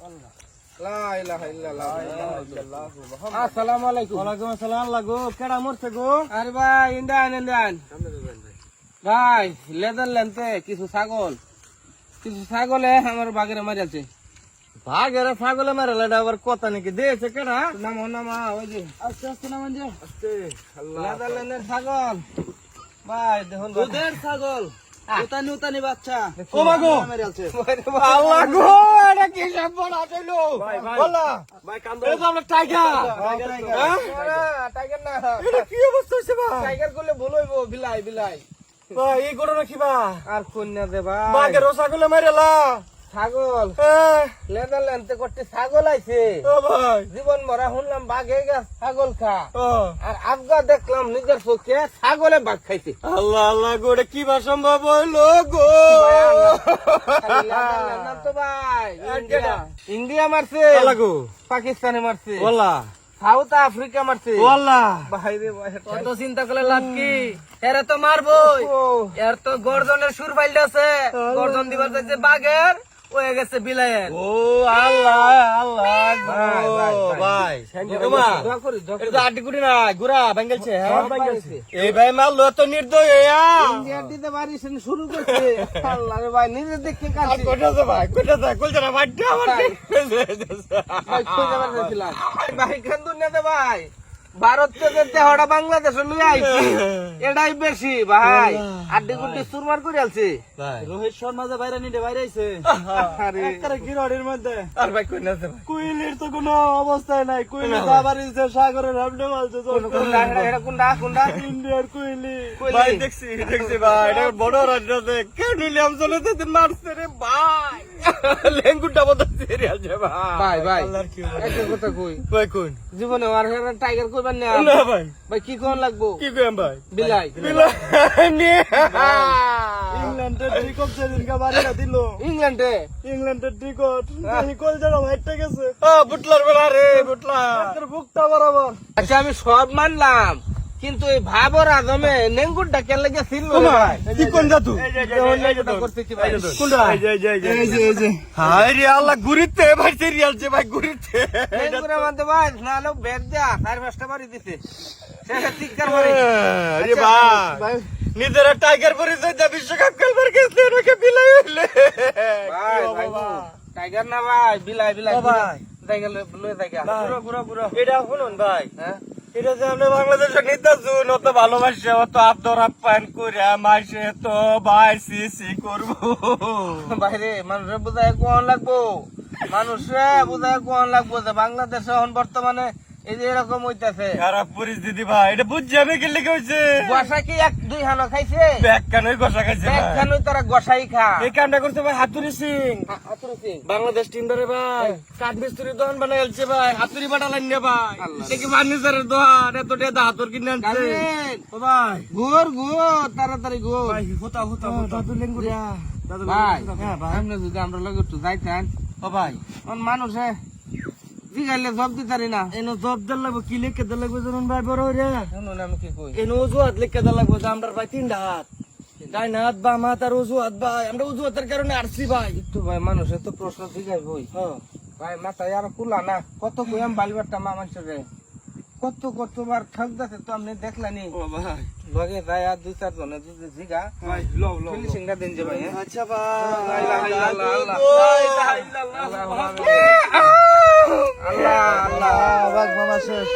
লা ইলাহা ইল্লাল্লাহ আসসালামু আলাইকুম। ওয়ালাইকুম আসসালাম। লাগো কেডা মরছে গো? আরে ভাই ইন্ডিয়ান ভাই নেদারল্যান্ডে কিছু ছাগলে আমার বাগেরে মারিয়াছে। ভাগেরা ছাগলে মারলে আবার কথা নাকি দিয়েছে কেডা? নামা ওই যে আস্তে আস্তে নামান যে। আস্তে নেদারল্যান্ডের ছাগল ভাই দেখুন দুধের ছাগল উতানি বাচ্চা ও মাগো মারিয়াছে। আল্লাহ গো এটা কি সব বড় হইলো বলা ভাই কান্দ। এটা তো আমরা টাইগার টাইগার না এটা কি অবস্থা হইছে ভাই? টাইগার করলে ভুল হইব বিলাই ভাই এই ঘটনা কি ভাই? আর কন্যা দে ভাই ভাগের ছাগলে মারলা। ছাগল নেদারল্যান্ডে করতে ছাগল আইছে ও ভাই জীবন মরা শুনলাম বাঘে গেছে ছাগল খা ও আর আফগা দেখলাম নিজের চোখে ছাগলে বাঘ খাইছে। আল্লাহ আল্লাহ গো এটা কি বা সম্ভব হইলো গো? নেদারল্যান্ড তো ভাই ইন্ডিয়া মারছে লাগো পাকিস্তানে মারছে ওয়াল্লাহ সাউথ আফ্রিকা মারছে ওয়াল্লাহ। ভাই রে ভাই অত চিন্তা করলে লাভ কি? এরা তো মারবই। এর তো গর্জনের সুর ফাইলটা আছে। গর্জন দিবার চাইছে বাঘের হয়ে গেছে বিলায়ের। ও আল্লাহ আল্লাহ ভাই দোয়া করি এটা তো আড্ডি গুড়ি না গুড়া ভাঙ্গেলছে। সব ভাঙ্গেলছে। এই ভাই মারলো তো নির্দয় হইয়া। ইন্ডিয়া দিতে পারিস শুরু করছে আল্লাহ রে ভাই নিজে দেখে কাছে কোটাছে ভাই কোটাছে কলজারা বাড়তে আমার ভাই খুঁজে পারছিলাম ভাই খান দুনিয়াতে ভাই ভারত থেকে তেহড়া বাংলাদেশ লুই আইছি এটাই বেশি ভাই আড্ডি গুড্ডি সুরমার করে আলছে রোহিত শর্মা যে বাইরে নিতে বাইরে আইছে আরে একটা গিরড়ির মধ্যে। আর ভাই কই না ভাই কুইলির তো কোনো অবস্থায় নাই। কুইলি আবার ইসে সাগরের হামলে মালছে। কোনটা এটা কোনটা ইন্ডিয়ার কুইলি কুইলি। ভাই দেখছি ভাই এটা বড় রাজ্যতে কেন নিলাম চলে তো মারছে রে ভাই। লেঙ্গুটা বড় সিরিয়াস যে ভাই ভাই আল্লাহর কি একটা কথা কই ভাই কোন জীবনে আর টাইগার কইবার না না ভাই ভাই কি কোন লাগবো কি কইম ভাই বিলাই ইংল্যান্ডের টিকট সেদিনকে বাড়িটা দিল। ইংল্যান্ডে টিকট এই কলজারা ভাইটা গেছে। বুটলার বেলা রে বুটলা বুকটা বরাবর। আচ্ছা আমি সব মানলাম কিন্তু এই ভাবর আদমে নেঙ্গুরটা কেন লাগে ছিল ভাই কি কোন জাতু করতে কি ভাই কোনটা এই যে হায় রে আল্লাহ গুরিতে ভাই সিরিয়াল যে ভাই গুরিতে নেঙ্গুরা মধ্যে ভাই না লোক বেদ দেয়া 4-5টা বাড়ি দিতে সেটা চিৎকার মারি আরে ভাই নিজের টাইগার পরিচয় দা বিশ্বকাপ খেলবার গেছে নাকি বিলাই হইলে ভাই টাইগার না ভাই বিলাই ভাই টাইগার লয়ে জায়গা পুরো এটা শুনুন ভাই হ্যাঁ এটা যে আমরা বাংলাদেশের নির্বাচন অত ভালোবাসে অত আদর আপ্যায়ন করে মাসে তো ভাই সি করবো বাইরে মানুষের বোঝায় কোন লাগবো যে বাংলাদেশে এখন বর্তমানে এই যে এরকম হইতাছে খারাপ পরিস্থিতি ভাই এটা বুঝছি আমি কি লিখে হয়েছে গসা কি 1-2 হানো খাইছে ব্যাগ কানই গোসা খাইছে এক খানো তারা গসাই খা এই কামটা করছে ভাই হাতুরি সিং আতরু সিং বাংলাদেশ টিম ধরে ভাই কাঠ মিস্ত্রি দোকান বানাইছে ভাই হাতুরি বাটালেন নে ভাই দেখি ফার্নিচারের দোকান এত টাকা হাতুর কিনে আনছে ও ভাই ঘুর তাড়াতাড়ি ঘুর ভাই হতা দাদু লেঙ্গুরিয়া দাদু ভাই হ্যাঁ ভাই আমরা যদি আমরা লগে একটু যাইতাম ও ভাই মানুষে জিগাইলে জব দিতারি না এনো জব দল লাগবো কি লিখে দল লাগবো জানেন ভাই বড় রে শুনুন আমি কি কই এনো অজুহাত লিখে দল লাগবো যে আমরা ভাই 3টা হাত ডাইন হাত বাম হাত আর অজুহাত ভাই আমরা অজুহাতের কারণে আসছি ভাই একটু ভাই মানুষের তো প্রশ্ন জিগাই বই ভাই মাথায় আর কুলা না কত কইম বালিবারটা মা মানুষের কতবার ঠকদাতে তো আপনি দেখলানি ও ভাই লগে যায় আর 2-4 জনে যদি জিগা ভাই লো ফিনিশিংটা দেন যে ভাই আচ্ছা ভাই আল্লাহ আল্লাহ বাবা শেষ